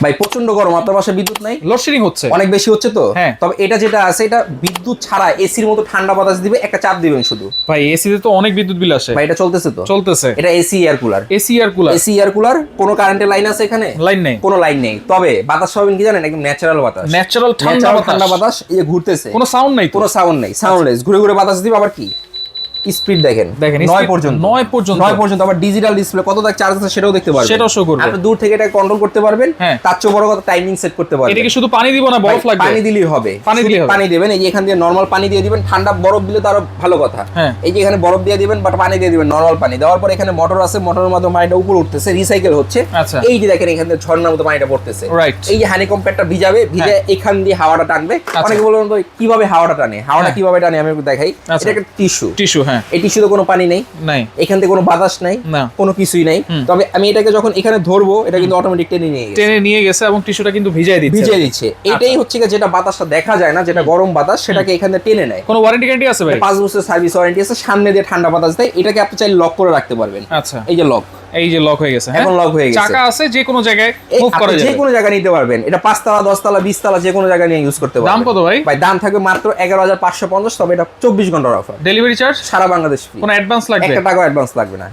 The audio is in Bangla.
ভাই প্রচন্ড গরম, আপনার বাসায় বিদ্যুৎ নাই? লোডশেডিং হচ্ছে অনেক বেশি হচ্ছে তো। হ্যাঁ। তবে এটা যেটা আছে এটা বিদ্যুৎ ছাড়া এসির মতো ঠান্ডা বাতাস দিবে, একটা চাপ দিবেন শুধু। ভাই এসিতে তো অনেক বিদ্যুৎ বিল আসে। ভাই এটা চলতেছে তো? চলতেছে। এটা AC air cooler. AC air cooler. AC air cooler. কোনো কারেন্টের লাইন আছে এখানে? লাইন নেই। কোনো লাইন নেই। তবে বাতাস পাবেন কি জানেন? একদম ন্যাচারাল বাতাস। ন্যাচারাল ঠান্ডা বাতাস। এই যে ঘুরতেছে, কোনো সাউন্ড নাই তো? কোনো সাউন্ড নেই, সাউন্ডলেস। ঘুরে ঘুরে বাতাস দিবে। আবার কি স্পিড দেখেন, 9 পর্যন্ত। 9 পর্যন্ত। আবার ডিজিটাল ডিসপ্লে, কত তাক চার্জ আছে সেটাও দেখতে পারবেন, সেটাও শো করবে। আপনি দূর থেকে এটা কন্ট্রোল করতে পারবেন। হ্যাঁ। তার চেয়ে বড় কথা টাইমিং সেট করতে পারবেন। এটা কি শুধু পানি দিব না বরফ লাগবে? পানি দিলেই হবে। পানি দিলেই হবে। পানি দিবেন, এই যে এখান দিয়ে নরমাল পানি দিয়ে দিবেন। ঠান্ডা বরফ দিলে তো আরো ভালো কথা। হ্যাঁ। এই যে এখানে বরফ দিয়ে দিবেন, বাট পানি দিয়ে দিবেন নরমাল পানি। দেওয়ার পর এখানে মোটর আছে, মোটরের মাধ্যমে পানিটা উপরে উঠতেছে, রিসাইকেল হচ্ছে। আচ্ছা। এই যে দেখেন এখান থেকে ঝর্ণার মতো পানিটা পড়তেছে। রাইট। এই যে হানিকম প্যাডটা ভিজাবে, ভিজে এখান দিয়ে হাওয়াটা টানবে। অনেকে বলবেন ভাই কিভাবে হাওয়াটা টানে? হাওয়াটা কিভাবে টানে আমি একটু দেখাই। এটা একটা টিস্যু। হ্যাঁ। এই টিস্যুতে কোনো পানি নেই, নাই। এখান থেকে কোনো বাতাস নাই, না। কোনো কিছুই নাই। তবে আমি এটাকে যখন এখানে ধরবো, এটা কিন্তু অটোমেটিক টেনে নিয়ে গেছে এবং টিস্যুটা কিন্তু ভিজিয়ে দিচ্ছে। এটাই হচ্ছে যেটা বাতাসটা দেখা যায় না, যেটা গরম বাতাস, সেটাকে এখানে টেনে নেয়। কোনো ওয়ারেন্টি গ্যারান্টি আছে ভাই? 5 বছরের সার্ভিস ওয়ারেন্টি আছে। সামনে দিয়ে ঠান্ডা বাতাস দেয়। এটাকে আপনি চাইলে লক করে রাখতে পারবেন। আচ্ছা। এই যে লক, এই যে লক হয়ে গেছে। এখন লক হয়ে গেছে। চাকা আছে, যে কোনো জায়গায় মুভ করা যাবে, যে কোনো জায়গায় নিতে পারবেন। এটা 5 তলা 10 তলা 20 তলা যে কোনো জায়গায় নিয়ে ইউজ করতে পারবেন। দাম কত ভাই? ভাই দাম থাকবে মাত্র 11,550। তবে এটা 24 ঘন্টার অফার। ডেলিভারি চার্জ সারা বাংলাদেশ ফ্রি। কোনো অ্যাডভান্স লাগবে? 1 টাকাও অ্যাডভান্স লাগবে না।